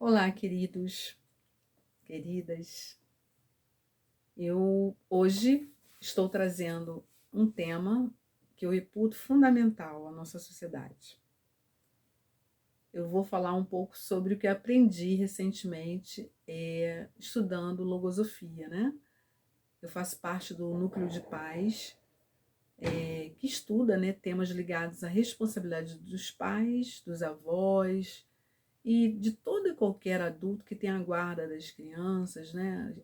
Olá, queridos, queridas. Eu hoje estou trazendo um tema que eu reputo fundamental à nossa sociedade. Eu vou falar um pouco sobre o que aprendi recentemente estudando logosofia, né? Eu faço parte do núcleo de pais que estuda, né, temas ligados à responsabilidade dos pais, dos avós, e de todo e qualquer adulto que tem a guarda das crianças, né,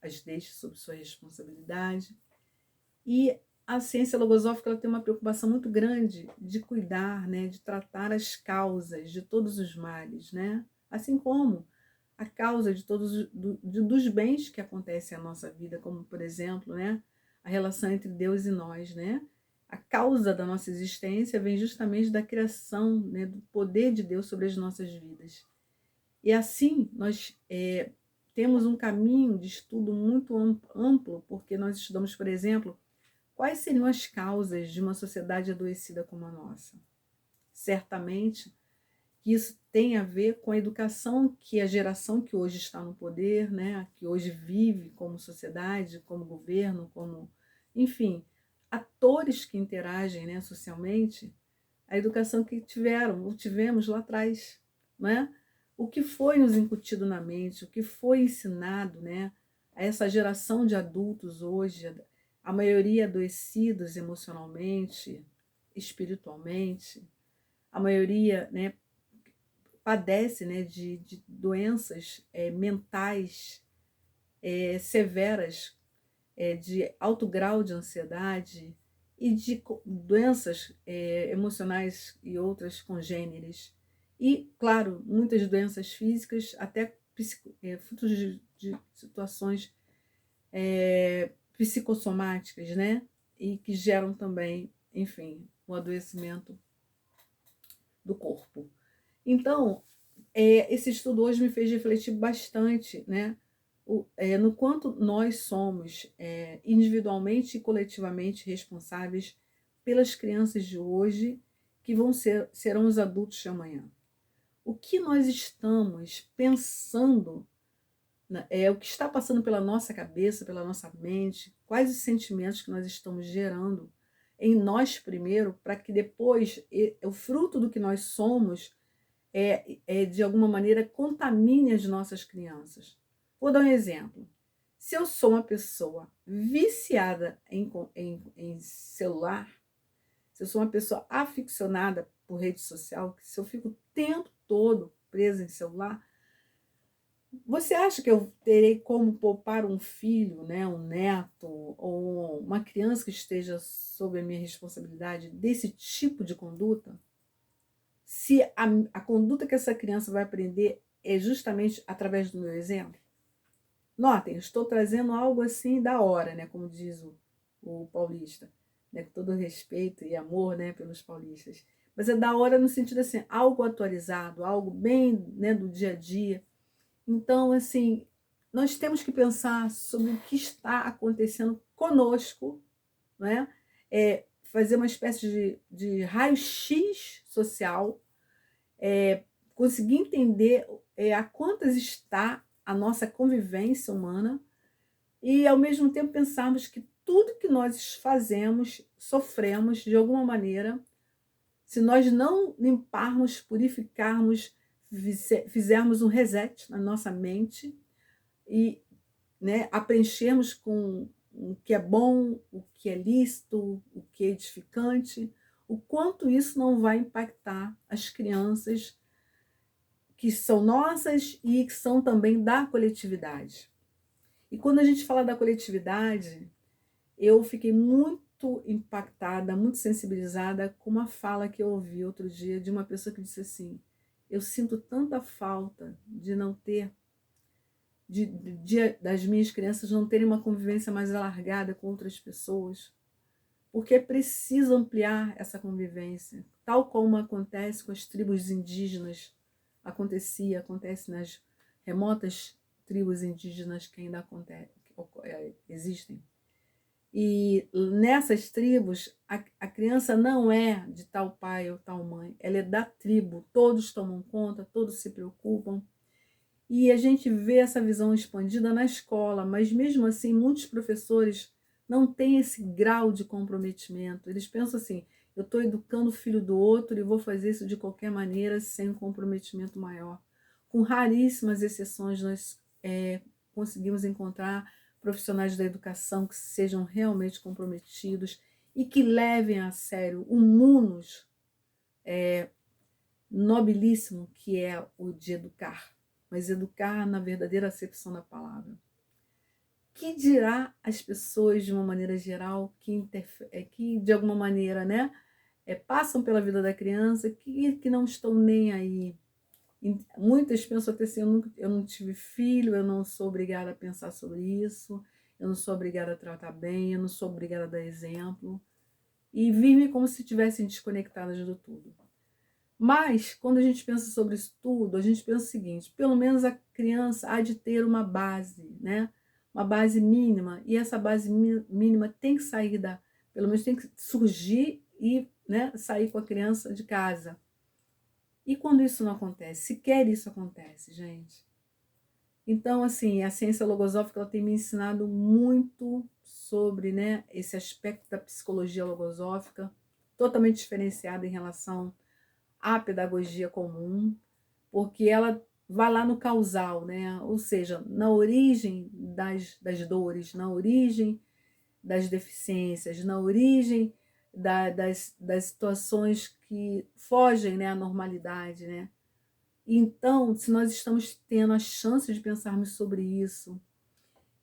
as deixe sob sua responsabilidade. E a ciência logosófica ela tem uma preocupação muito grande de cuidar, né, de tratar as causas de todos os males, né, assim como a causa de dos bens que acontecem à nossa vida, como por exemplo, né, a relação entre Deus e nós, né? A causa da nossa existência vem justamente da criação, né, do poder de Deus sobre as nossas vidas. E assim nós temos um caminho de estudo muito amplo, porque nós estudamos, por exemplo, quais seriam as causas de uma sociedade adoecida como a nossa. Certamente que isso tem a ver com a educação que a geração que hoje está no poder, né, que hoje vive como sociedade, como governo, como, enfim, atores que interagem, né, socialmente, a educação que tiveram, ou tivemos lá atrás, né? O que foi nos incutido na mente, o que foi ensinado, né, a essa geração de adultos hoje, a maioria adoecidos emocionalmente, espiritualmente, a maioria, né, padece, né, de doenças mentais severas, de alto grau de ansiedade e de doenças emocionais e outras congêneres. E, claro, muitas doenças físicas, até frutos de situações psicossomáticas, né? E que geram também, enfim, o adoecimento do corpo. Então, esse estudo hoje me fez refletir bastante, né, no quanto nós somos individualmente e coletivamente responsáveis pelas crianças de hoje que serão os adultos de amanhã. O que nós estamos pensando, né, o que está passando pela nossa cabeça, pela nossa mente, quais os sentimentos que nós estamos gerando em nós primeiro, para que depois o fruto do que nós somos de alguma maneira, contamine as nossas crianças. Vou dar um exemplo. Se eu sou uma pessoa viciada em celular, se eu sou uma pessoa aficionada por rede social, se eu fico o tempo todo presa em celular, você acha que eu terei como poupar um filho, né, um neto, ou uma criança que esteja sob a minha responsabilidade desse tipo de conduta? Se a conduta que essa criança vai aprender é justamente através do meu exemplo. Notem, eu estou trazendo algo assim da hora, né, como diz o paulista, né, com todo respeito e amor, né, pelos paulistas. Mas é da hora no sentido assim, algo atualizado, algo bem, né, do dia a dia. Então, assim, nós temos que pensar sobre o que está acontecendo conosco, né? Fazer uma espécie de raio-x social, conseguir entender a quantas está a nossa convivência humana e, ao mesmo tempo, pensarmos que tudo que nós fazemos, sofremos de alguma maneira, se nós não limparmos, purificarmos, fizermos um reset na nossa mente e, né, a preenchermos com o que é bom, o que é lícito, o que é edificante, o quanto isso não vai impactar as crianças que são nossas e que são também da coletividade. E quando a gente fala da coletividade, eu fiquei muito impactada, muito sensibilizada com uma fala que eu ouvi outro dia de uma pessoa que disse assim: eu sinto tanta falta de não ter, das minhas crianças não terem uma convivência mais alargada com outras pessoas, porque é preciso ampliar essa convivência, tal como acontece com as tribos indígenas, acontece nas remotas tribos indígenas que ainda existem. E nessas tribos, a criança não é de tal pai ou tal mãe, ela é da tribo, todos tomam conta, todos se preocupam. E a gente vê essa visão expandida na escola, mas mesmo assim, muitos professores não têm esse grau de comprometimento. Eles pensam assim: eu estou educando o filho do outro e vou fazer isso de qualquer maneira, sem um comprometimento maior. Com raríssimas exceções, nós conseguimos encontrar profissionais da educação que sejam realmente comprometidos e que levem a sério o munus nobilíssimo que é o de educar, mas educar na verdadeira acepção da palavra. Que dirá as pessoas de uma maneira geral que de alguma maneira, né, passam pela vida da criança que não estão nem aí. E muitas pensam até assim: eu não tive filho, eu não sou obrigada a pensar sobre isso, eu não sou obrigada a tratar bem, eu não sou obrigada a dar exemplo. E vivem como se estivessem desconectadas do tudo. Mas, quando a gente pensa sobre isso tudo, a gente pensa o seguinte: pelo menos a criança há de ter uma base, né? Uma base mínima, e essa base mínima tem que sair pelo menos tem que surgir e, né, sair com a criança de casa. E quando isso não acontece? Sequer isso acontece, gente. Então, assim, a ciência logosófica ela tem me ensinado muito sobre, né, esse aspecto da psicologia logosófica, totalmente diferenciada em relação à pedagogia comum, porque ela vai lá no causal, né? Ou seja, na origem das dores, na origem das deficiências, na origem das situações que fogem, né, à normalidade, né? Então, se nós estamos tendo a chance de pensarmos sobre isso,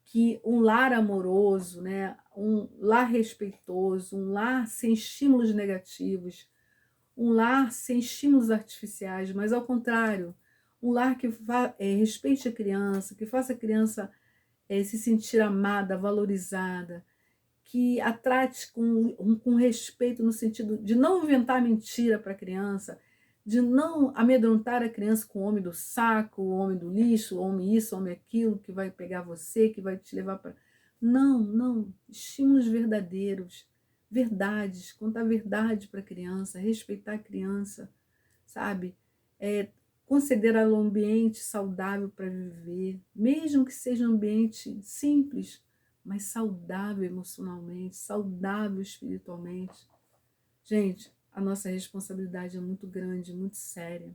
que um lar amoroso, né, um lar respeitoso, um lar sem estímulos negativos, um lar sem estímulos artificiais, mas ao contrário, um lar que respeite a criança, que faça a criança se sentir amada, valorizada, que a trate com respeito no sentido de não inventar mentira para a criança, de não amedrontar a criança com o homem do saco, o homem do lixo, o homem isso, o homem aquilo, que vai pegar você, que vai te levar para... Não, não. Estímulos verdadeiros, verdades, contar verdade para a criança, respeitar a criança, sabe? Considerar o ambiente saudável para viver, mesmo que seja um ambiente simples, mas saudável emocionalmente, saudável espiritualmente. Gente, a nossa responsabilidade é muito grande, muito séria.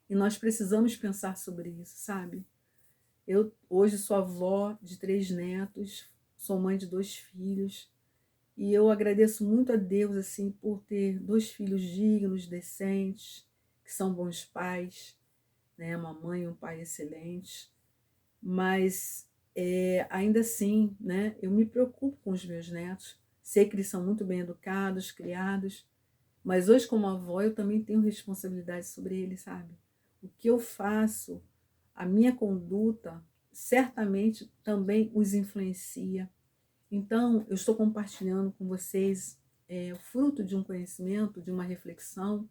E nós precisamos pensar sobre isso, sabe? Eu hoje sou avó de 3 netos, sou mãe de 2 filhos, e eu agradeço muito a Deus assim por ter 2 filhos dignos, decentes, que são bons pais, né? Uma mãe e um pai excelentes. Mas ainda assim, né, eu me preocupo com os meus netos. Sei que eles são muito bem educados, criados, mas hoje, como avó, eu também tenho responsabilidade sobre eles, sabe? O que eu faço, a minha conduta, certamente também os influencia. Então, eu estou compartilhando com vocês o fruto de um conhecimento, de uma reflexão,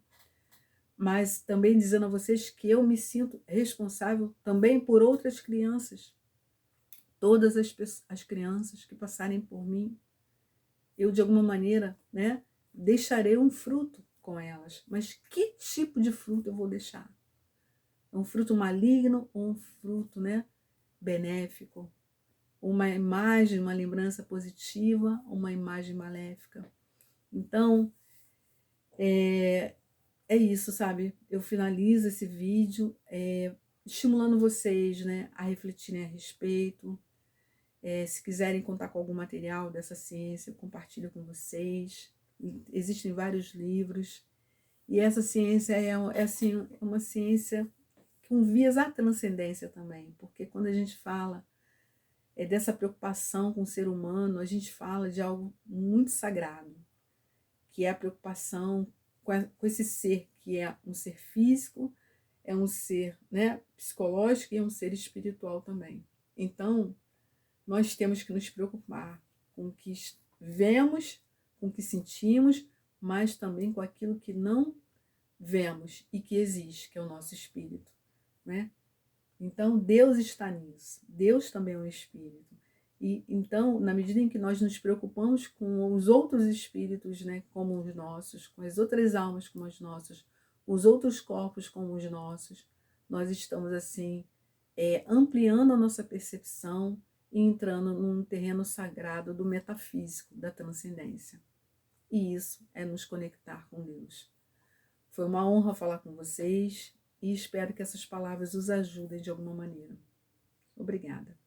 mas também dizendo a vocês que eu me sinto responsável também por outras crianças. Todas as crianças que passarem por mim, eu de alguma maneira, né, deixarei um fruto com elas. Mas que tipo de fruto eu vou deixar? Um fruto maligno ou um fruto, né, benéfico? Uma imagem, uma lembrança positiva, uma imagem maléfica? Então, é isso, sabe? Eu finalizo esse vídeo estimulando vocês, né, a refletirem a respeito. Se quiserem contar com algum material dessa ciência, eu compartilho com vocês. Existem vários livros. E essa ciência assim, é uma ciência com vias à transcendência também. Porque quando a gente fala dessa preocupação com o ser humano, a gente fala de algo muito sagrado, que é a preocupação com esse ser, que é um ser físico, é um ser, né, psicológico e é um ser espiritual também. Então, nós temos que nos preocupar com o que vemos, com o que sentimos, mas também com aquilo que não vemos e que existe, que é o nosso espírito, né? Então, Deus está nisso. Deus também é um espírito. E então, na medida em que nós nos preocupamos com os outros espíritos, né, como os nossos, com as outras almas como as nossas, os outros corpos como os nossos, nós estamos assim ampliando a nossa percepção e entrando num terreno sagrado do metafísico, da transcendência. E isso é nos conectar com Deus. Foi uma honra falar com vocês e espero que essas palavras os ajudem de alguma maneira. Obrigada.